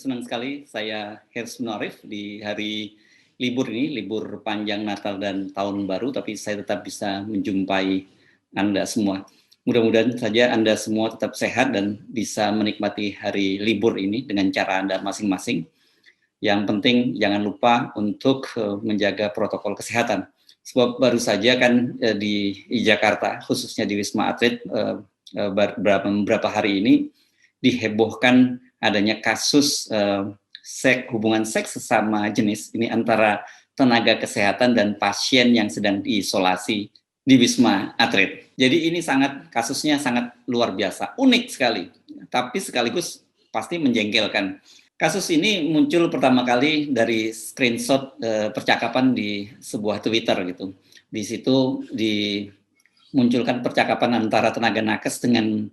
senang sekali saya Hers Munarif di hari libur ini, libur panjang Natal dan Tahun Baru, tapi saya tetap bisa menjumpai Anda semua. Mudah-mudahan saja Anda semua tetap sehat dan bisa menikmati hari libur ini dengan cara Anda masing-masing. Yang penting jangan lupa untuk menjaga protokol kesehatan. Sebab baru saja kan di Jakarta, khususnya di Wisma Atlet, beberapa hari ini dihebohkan adanya kasus hubungan seks sesama jenis ini antara tenaga kesehatan dan pasien yang sedang diisolasi di Wisma Atlet. Jadi ini kasusnya sangat luar biasa, unik sekali, tapi sekaligus pasti menjengkelkan. Kasus ini muncul pertama kali dari screenshot percakapan di sebuah Twitter gitu. Di situ dimunculkan percakapan antara tenaga nakes dengan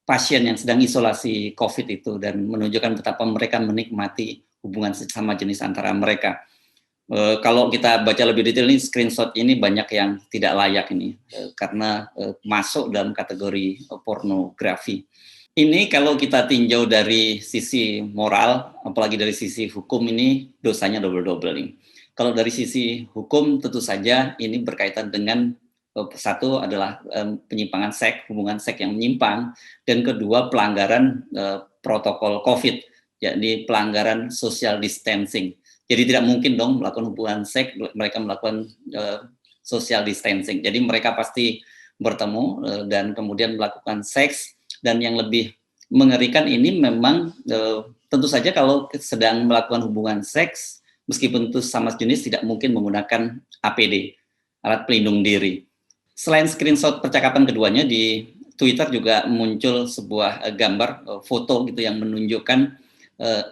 pasien yang sedang isolasi COVID itu dan menunjukkan betapa mereka menikmati hubungan sesama jenis antara mereka. Kalau kita baca lebih detail ini, screenshot ini banyak yang tidak layak ini karena masuk dalam kategori pornografi. Ini kalau kita tinjau dari sisi moral, apalagi dari sisi hukum ini dosanya double-double nih. Kalau dari sisi hukum tentu saja ini berkaitan dengan satu adalah penyimpangan seks, hubungan seks yang menyimpang, dan kedua pelanggaran protokol COVID, yakni pelanggaran social distancing. Jadi tidak mungkin dong melakukan hubungan seks, mereka melakukan social distancing. Jadi mereka pasti bertemu dan kemudian melakukan seks, dan yang lebih mengerikan ini memang tentu saja kalau sedang melakukan hubungan seks, meskipun itu sama jenis tidak mungkin menggunakan APD, alat pelindung diri. Selain screenshot percakapan keduanya, di Twitter juga muncul sebuah gambar foto gitu yang menunjukkan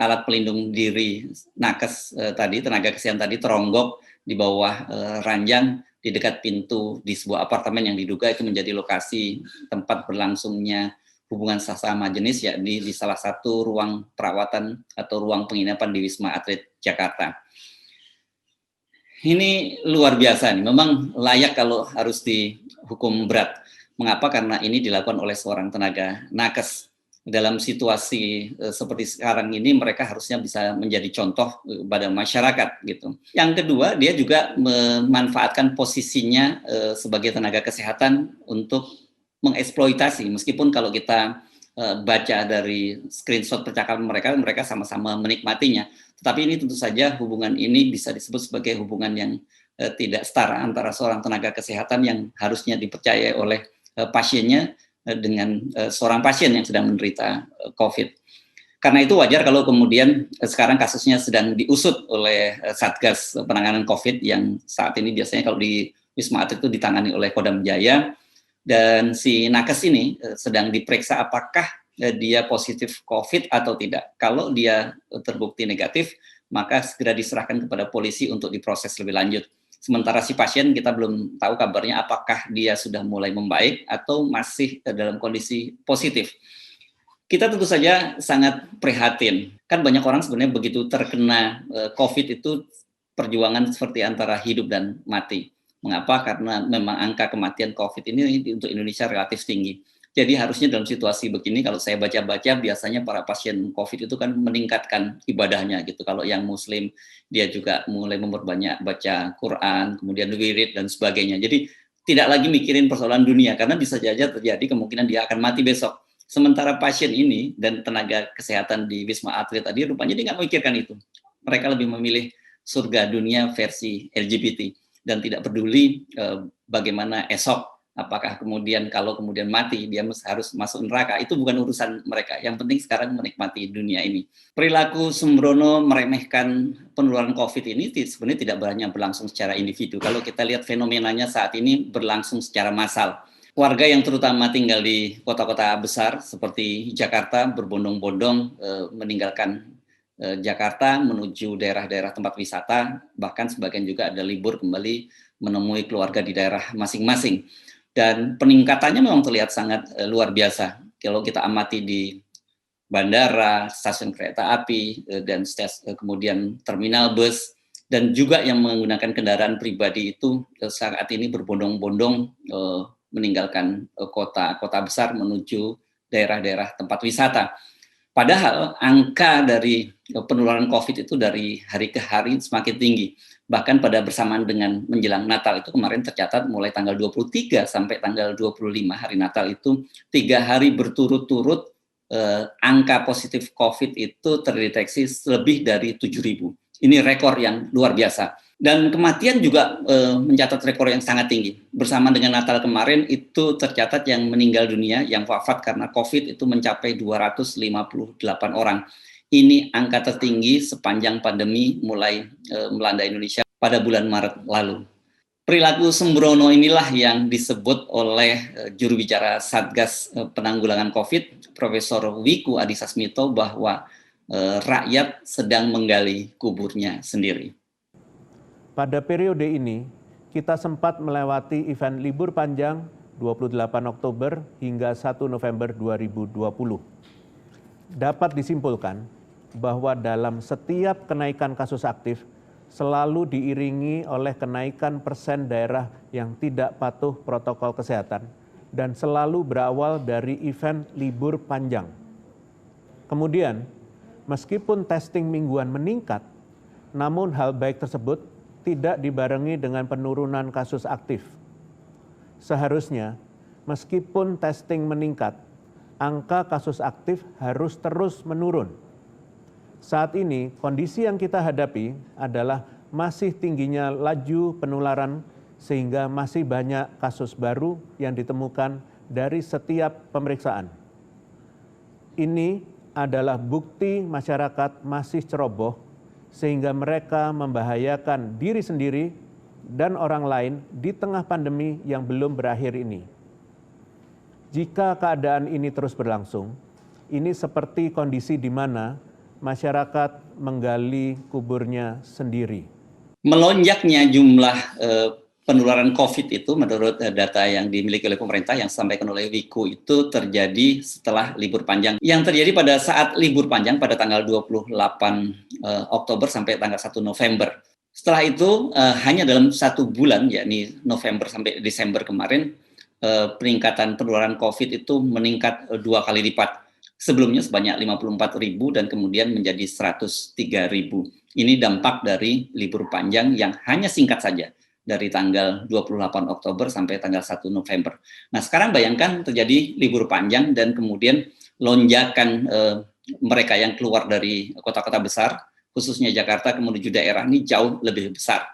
alat pelindung diri nakes tadi, tenaga kesehatan tadi teronggok di bawah ranjang di dekat pintu di sebuah apartemen yang diduga itu menjadi lokasi tempat berlangsungnya hubungan sesama jenis, yakni di salah satu ruang perawatan atau ruang penginapan di Wisma Atlet Jakarta. Ini luar biasa nih, memang layak kalau harus dihukum berat. Mengapa? Karena ini dilakukan oleh seorang tenaga nakes. Dalam situasi seperti sekarang ini, mereka harusnya bisa menjadi contoh pada masyarakat gitu. Yang kedua, dia juga memanfaatkan posisinya sebagai tenaga kesehatan untuk mengeksploitasi, meskipun kalau kita baca dari screenshot percakapan mereka sama-sama menikmatinya. Tetapi ini tentu saja hubungan ini bisa disebut sebagai hubungan yang tidak setara antara seorang tenaga kesehatan yang harusnya dipercaya oleh pasiennya dengan seorang pasien yang sedang menderita COVID. Karena itu wajar kalau kemudian sekarang kasusnya sedang diusut oleh Satgas Penanganan COVID yang saat ini biasanya kalau di Wisma Atlet itu ditangani oleh Kodam Jaya. Dan si nakes ini sedang diperiksa apakah dia positif COVID atau tidak. Kalau dia terbukti negatif, maka segera diserahkan kepada polisi untuk diproses lebih lanjut. Sementara si pasien kita belum tahu kabarnya apakah dia sudah mulai membaik atau masih dalam kondisi positif. Kita tentu saja sangat prihatin. Kan banyak orang sebenarnya begitu terkena COVID itu perjuangan seperti antara hidup dan mati. Mengapa? Karena memang angka kematian COVID ini untuk Indonesia relatif tinggi. Jadi harusnya dalam situasi begini, kalau saya baca-baca, biasanya para pasien COVID itu kan meningkatkan ibadahnya gitu. Kalau yang Muslim, dia juga mulai memperbanyak baca Quran, kemudian wirid dan sebagainya. Jadi tidak lagi mikirin persoalan dunia, karena bisa saja terjadi kemungkinan dia akan mati besok. Sementara pasien ini dan tenaga kesehatan di Wisma Atlet tadi rupanya dia nggak memikirkan itu. Mereka lebih memilih surga dunia versi LGBT. Dan tidak peduli bagaimana esok, apakah kemudian kalau kemudian mati dia harus masuk neraka, itu bukan urusan mereka. Yang penting sekarang menikmati dunia ini. Perilaku sembrono meremehkan penularan COVID ini sebenarnya tidak banyak berlangsung secara individu. Kalau kita lihat fenomenanya saat ini berlangsung secara massal. Warga yang terutama tinggal di kota-kota besar seperti Jakarta berbondong-bondong meninggalkan Jakarta menuju daerah-daerah tempat wisata, bahkan sebagian juga ada libur kembali menemui keluarga di daerah masing-masing. Dan peningkatannya memang terlihat sangat luar biasa. Kalau kita amati di bandara, stasiun kereta api, dan kemudian terminal bus, dan juga yang menggunakan kendaraan pribadi itu saat ini berbondong-bondong meninggalkan kota besar menuju daerah-daerah tempat wisata. Padahal angka dari penularan COVID itu dari hari ke hari semakin tinggi. Bahkan pada bersamaan dengan menjelang Natal itu kemarin tercatat mulai tanggal 23 sampai tanggal 25 hari Natal itu 3 hari berturut-turut angka positif COVID itu terdeteksi lebih dari 7.000. Ini rekor yang luar biasa. Dan kematian juga mencatat rekor yang sangat tinggi. Bersama dengan Natal kemarin itu tercatat yang meninggal dunia, yang wafat karena COVID itu mencapai 258 orang. Ini angka tertinggi sepanjang pandemi mulai melanda Indonesia pada bulan Maret lalu. Perilaku sembrono inilah yang disebut oleh juru bicara Satgas Penanggulangan COVID, Profesor Wiku Adhisa Smito, bahwa rakyat sedang menggali kuburnya sendiri. Pada periode ini, kita sempat melewati event libur panjang 28 Oktober hingga 1 November 2020. Dapat disimpulkan bahwa dalam setiap kenaikan kasus aktif selalu diiringi oleh kenaikan persen daerah yang tidak patuh protokol kesehatan dan selalu berawal dari event libur panjang. Kemudian, meskipun testing mingguan meningkat, namun hal baik tersebut tidak dibarengi dengan penurunan kasus aktif. Seharusnya, meskipun testing meningkat, angka kasus aktif harus terus menurun. Saat ini, kondisi yang kita hadapi adalah masih tingginya laju penularan sehingga masih banyak kasus baru yang ditemukan dari setiap pemeriksaan. Ini adalah bukti masyarakat masih ceroboh sehingga mereka membahayakan diri sendiri dan orang lain di tengah pandemi yang belum berakhir ini. Jika keadaan ini terus berlangsung, ini seperti kondisi di mana masyarakat menggali kuburnya sendiri. Melonjaknya jumlah penularan COVID itu menurut data yang dimiliki oleh pemerintah yang disampaikan oleh Wiku itu terjadi setelah libur panjang. Yang terjadi pada saat libur panjang pada tanggal 28 Oktober sampai tanggal 1 November. Setelah itu hanya dalam 1 bulan, yakni November sampai Desember kemarin, peningkatan penularan COVID itu meningkat 2 kali lipat. Sebelumnya sebanyak 54.000 dan kemudian menjadi 103.000. Ini dampak dari libur panjang yang hanya singkat saja, dari tanggal 28 Oktober sampai tanggal 1 November. Nah, sekarang bayangkan terjadi libur panjang dan kemudian lonjakan mereka yang keluar dari kota-kota besar, khususnya Jakarta menuju daerah ini jauh lebih besar.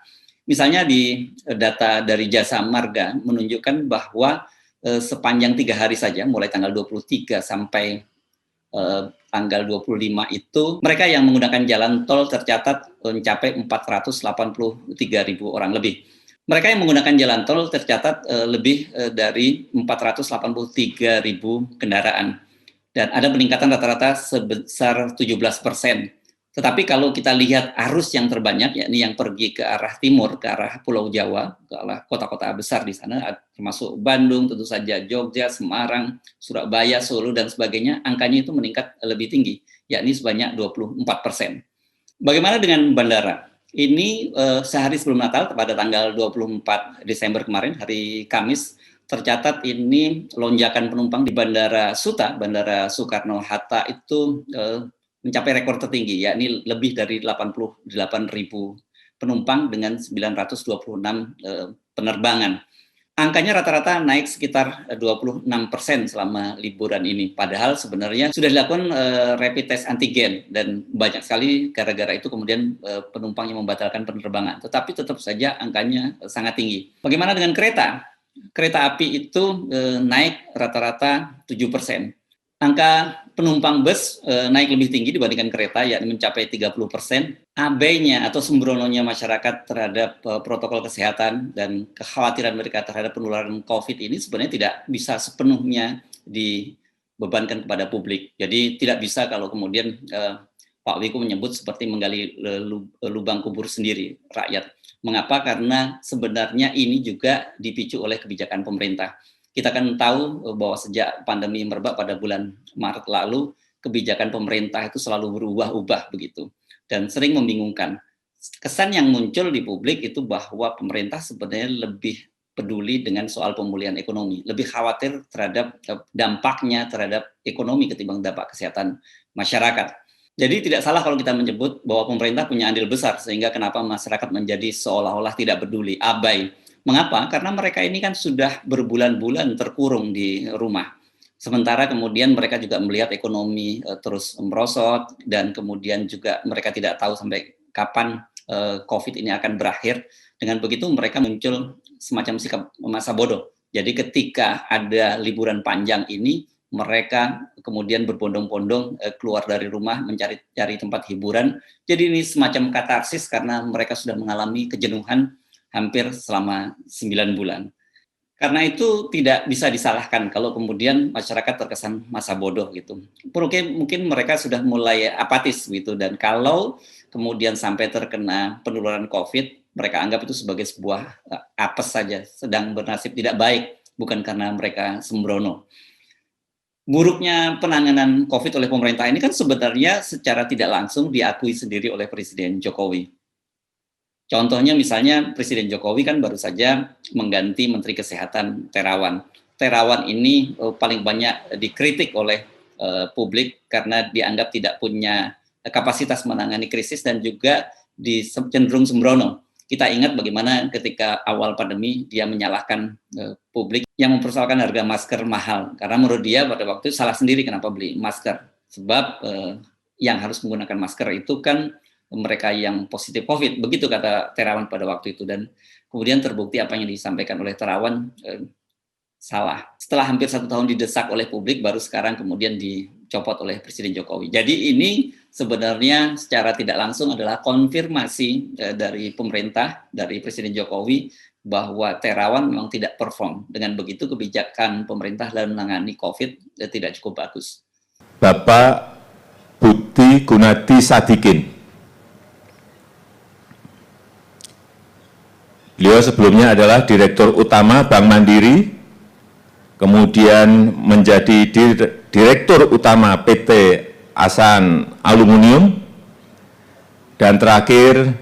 Misalnya di data dari Jasa Marga menunjukkan bahwa sepanjang 3 hari saja, mulai tanggal 23 sampai tanggal 25 itu mereka yang menggunakan jalan tol tercatat mencapai 483.000 orang lebih. Mereka yang menggunakan jalan tol tercatat lebih dari 483.000 kendaraan dan ada peningkatan rata-rata sebesar 17%. Tetapi kalau kita lihat arus yang terbanyak, yakni yang pergi ke arah timur, ke arah Pulau Jawa, ke arah kota-kota besar di sana, termasuk Bandung, tentu saja Jogja, Semarang, Surabaya, Solo, dan sebagainya, angkanya itu meningkat lebih tinggi, yakni sebanyak 24%. Bagaimana dengan bandara? Ini sehari sebelum Natal, pada tanggal 24 Desember kemarin, hari Kamis, tercatat ini lonjakan penumpang di Bandara Suta, Bandara Soekarno-Hatta itu mencapai rekor tertinggi, yakni lebih dari 88.000 penumpang dengan 926 penerbangan. Angkanya rata-rata naik sekitar 26% selama liburan ini. Padahal sebenarnya sudah dilakukan rapid test antigen dan banyak sekali gara-gara itu kemudian penumpang yang membatalkan penerbangan. Tetapi tetap saja angkanya sangat tinggi. Bagaimana dengan kereta? Kereta api itu naik rata-rata 7%. Angka penumpang bus naik lebih tinggi dibandingkan kereta, yakni mencapai 30%. Abainya atau sembrononya masyarakat terhadap protokol kesehatan dan kekhawatiran mereka terhadap penularan COVID ini sebenarnya tidak bisa sepenuhnya dibebankan kepada publik. Jadi tidak bisa kalau kemudian Pak Wiku menyebut seperti menggali lubang kubur sendiri rakyat. Mengapa? Karena sebenarnya ini juga dipicu oleh kebijakan pemerintah. Kita kan tahu bahwa sejak pandemi merebak pada bulan Maret lalu, kebijakan pemerintah itu selalu berubah-ubah begitu dan sering membingungkan. Kesan yang muncul di publik itu bahwa pemerintah sebenarnya lebih peduli dengan soal pemulihan ekonomi, lebih khawatir terhadap dampaknya terhadap ekonomi ketimbang dampak kesehatan masyarakat. Jadi tidak salah kalau kita menyebut bahwa pemerintah punya andil besar sehingga kenapa masyarakat menjadi seolah-olah tidak peduli, abai. Mengapa? Karena mereka ini kan sudah berbulan-bulan terkurung di rumah. Sementara kemudian mereka juga melihat ekonomi terus merosot dan kemudian juga mereka tidak tahu sampai kapan COVID ini akan berakhir. Dengan begitu mereka muncul semacam sikap masa bodoh. Jadi ketika ada liburan panjang ini, mereka kemudian berbondong-bondong keluar dari rumah mencari tempat hiburan. Jadi ini semacam katarsis karena mereka sudah mengalami kejenuhan hampir selama 9 bulan. Karena itu tidak bisa disalahkan kalau kemudian masyarakat terkesan masa bodoh gitu. Mungkin mereka sudah mulai apatis gitu, dan kalau kemudian sampai terkena penularan COVID, mereka anggap itu sebagai sebuah apes saja, sedang bernasib tidak baik, bukan karena mereka sembrono. Buruknya penanganan COVID oleh pemerintah ini kan sebenarnya secara tidak langsung diakui sendiri oleh Presiden Jokowi. Contohnya misalnya Presiden Jokowi kan baru saja mengganti Menteri Kesehatan Terawan. Terawan ini paling banyak dikritik oleh publik karena dianggap tidak punya kapasitas menangani krisis dan juga cenderung sembrono. Kita ingat bagaimana ketika awal pandemi dia menyalahkan publik yang mempersoalkan harga masker mahal, karena menurut dia pada waktu itu salah sendiri kenapa beli masker, sebab yang harus menggunakan masker itu kan mereka yang positif COVID, begitu kata Terawan pada waktu itu, dan kemudian terbukti apa yang disampaikan oleh Terawan salah. Setelah hampir 1 tahun didesak oleh publik, baru sekarang kemudian dicopot oleh Presiden Jokowi. Jadi ini sebenarnya secara tidak langsung adalah konfirmasi dari pemerintah, dari Presiden Jokowi, bahwa Terawan memang tidak perform. Dengan begitu kebijakan pemerintah dalam menangani COVID tidak cukup bagus. Bapak Budi Gunadi Sadikin. Beliau sebelumnya adalah Direktur Utama Bank Mandiri, kemudian menjadi Direktur Utama PT Asan Aluminium, dan terakhir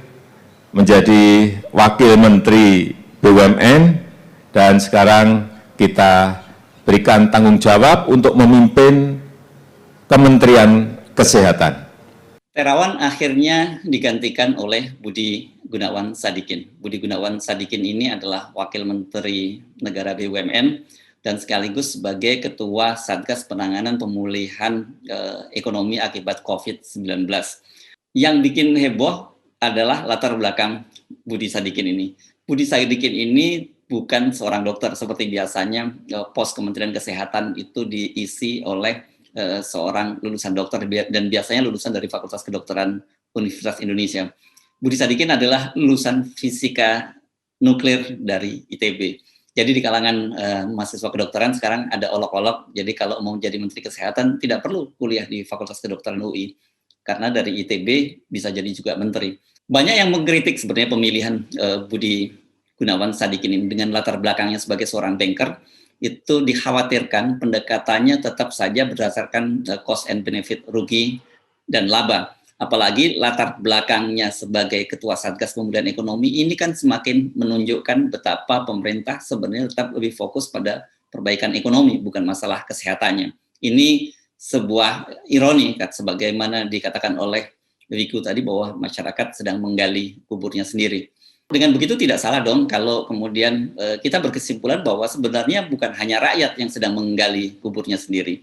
menjadi Wakil Menteri BUMN, dan sekarang kita berikan tanggung jawab untuk memimpin Kementerian Kesehatan. Terawan akhirnya digantikan oleh Budi Gunawan Sadikin. Budi Gunawan Sadikin ini adalah Wakil Menteri Negara BUMN dan sekaligus sebagai Ketua Satgas Penanganan Pemulihan Ekonomi akibat COVID-19. Yang bikin heboh adalah latar belakang Budi Sadikin ini. Budi Sadikin ini bukan seorang dokter seperti biasanya pos Kementerian Kesehatan itu diisi oleh seorang lulusan dokter dan biasanya lulusan dari Fakultas Kedokteran Universitas Indonesia. Budi Sadikin adalah lulusan fisika nuklir dari ITB. Jadi di kalangan mahasiswa kedokteran sekarang ada olok-olok, jadi kalau mau jadi Menteri Kesehatan tidak perlu kuliah di Fakultas Kedokteran UI, karena dari ITB bisa jadi juga menteri. Banyak yang mengkritik sebenarnya pemilihan Budi Gunawan Sadikin ini dengan latar belakangnya sebagai seorang banker. Itu dikhawatirkan pendekatannya tetap saja berdasarkan cost and benefit, rugi dan laba. Apalagi latar belakangnya sebagai Ketua Satgas Pemulihan Ekonomi ini kan semakin menunjukkan betapa pemerintah sebenarnya tetap lebih fokus pada perbaikan ekonomi, bukan masalah kesehatannya. Ini sebuah ironi, sebagaimana dikatakan oleh Wiku tadi, bahwa masyarakat sedang menggali kuburnya sendiri. Dengan begitu tidak salah dong kalau kemudian kita berkesimpulan bahwa sebenarnya bukan hanya rakyat yang sedang menggali kuburnya sendiri.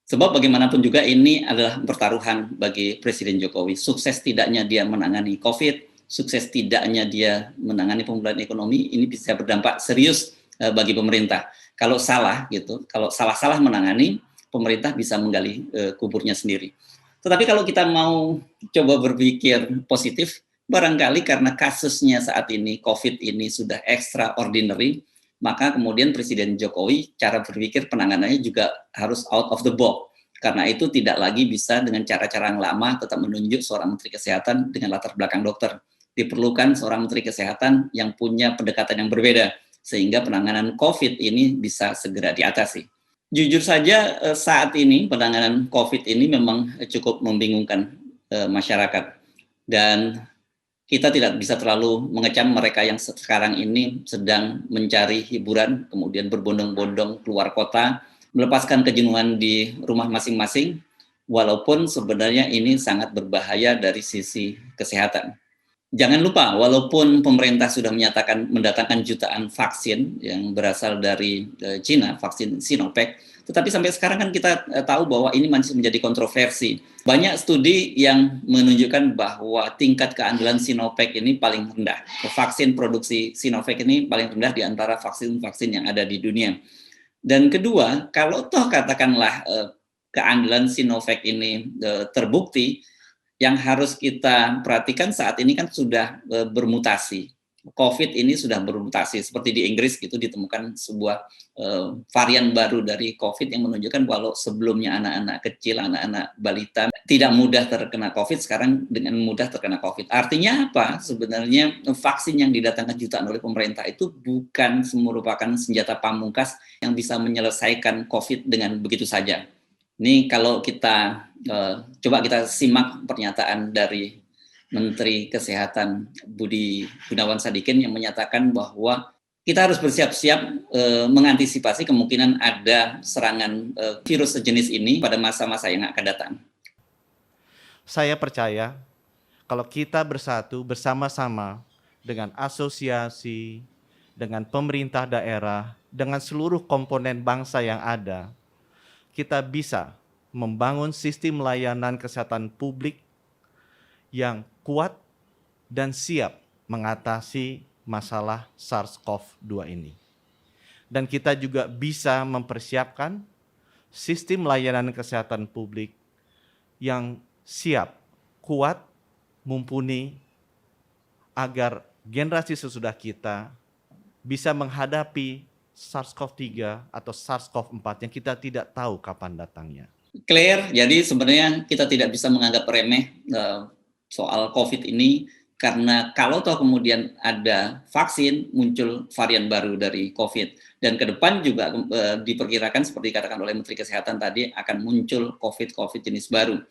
Sebab bagaimanapun juga ini adalah pertaruhan bagi Presiden Jokowi. Sukses tidaknya dia menangani COVID, sukses tidaknya dia menangani pemulihan ekonomi, ini bisa berdampak serius bagi pemerintah. Kalau salah gitu, kalau salah-salah menangani, pemerintah bisa menggali kuburnya sendiri. Tetapi kalau kita mau coba berpikir positif, barangkali karena kasusnya saat ini, COVID ini sudah extraordinary, maka kemudian Presiden Jokowi cara berpikir penanganannya juga harus out of the box. Karena itu tidak lagi bisa dengan cara-cara yang lama tetap menunjuk seorang Menteri Kesehatan dengan latar belakang dokter. Diperlukan seorang Menteri Kesehatan yang punya pendekatan yang berbeda, sehingga penanganan COVID ini bisa segera diatasi. Jujur saja saat ini penanganan COVID ini memang cukup membingungkan masyarakat. Dan kita tidak bisa terlalu mengecam mereka yang sekarang ini sedang mencari hiburan, kemudian berbondong-bondong keluar kota, melepaskan kejenuhan di rumah masing-masing, walaupun sebenarnya ini sangat berbahaya dari sisi kesehatan. Jangan lupa, walaupun pemerintah sudah menyatakan mendatangkan jutaan vaksin yang berasal dari Cina, vaksin Sinovac, tetapi sampai sekarang kan kita tahu bahwa ini masih menjadi kontroversi. Banyak studi yang menunjukkan bahwa tingkat keandalan Sinovac ini paling rendah. Vaksin produksi Sinovac ini paling rendah di antara vaksin-vaksin yang ada di dunia. Dan kedua, kalau toh katakanlah keandalan Sinovac ini terbukti, yang harus kita perhatikan saat ini kan sudah bermutasi. COVID ini sudah bermutasi, seperti di Inggris gitu ditemukan sebuah varian baru dari COVID yang menunjukkan kalau sebelumnya anak-anak kecil, anak-anak balita tidak mudah terkena COVID, sekarang dengan mudah terkena COVID. Artinya apa? Sebenarnya vaksin yang didatangkan jutaan oleh pemerintah itu bukan merupakan senjata pamungkas yang bisa menyelesaikan COVID dengan begitu saja. Ini kalau kita coba kita simak pernyataan dari Menteri Kesehatan Budi Gunawan Sadikin yang menyatakan bahwa kita harus bersiap-siap mengantisipasi kemungkinan ada serangan virus sejenis ini pada masa-masa yang akan datang. Saya percaya kalau kita bersatu bersama-sama dengan asosiasi, dengan pemerintah daerah, dengan seluruh komponen bangsa yang ada, kita bisa membangun sistem layanan kesehatan publik yang kuat dan siap mengatasi masalah SARS-CoV-2 ini. Dan kita juga bisa mempersiapkan sistem layanan kesehatan publik yang siap, kuat, mumpuni, agar generasi sesudah kita bisa menghadapi SARS-CoV-3 atau SARS-CoV-4 yang kita tidak tahu kapan datangnya. Clear, jadi sebenarnya kita tidak bisa menganggap remeh soal COVID ini, karena kalau toh kemudian ada vaksin, muncul varian baru dari COVID. Dan ke depan juga diperkirakan seperti dikatakan oleh Menteri Kesehatan tadi, akan muncul COVID jenis baru.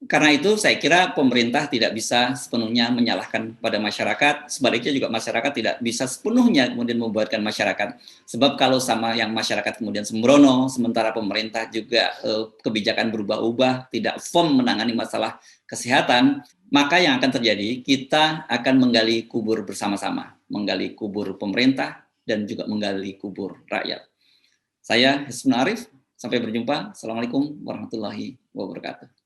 Karena itu saya kira pemerintah tidak bisa sepenuhnya menyalahkan pada masyarakat, sebaliknya juga masyarakat tidak bisa sepenuhnya kemudian membuatkan masyarakat. Sebab kalau sama yang masyarakat kemudian sembrono, sementara pemerintah juga kebijakan berubah-ubah, tidak firm menangani masalah kesehatan, maka yang akan terjadi, kita akan menggali kubur bersama-sama, menggali kubur pemerintah dan juga menggali kubur rakyat. Saya Hisnul Arif, sampai berjumpa. Assalamualaikum warahmatullahi wabarakatuh.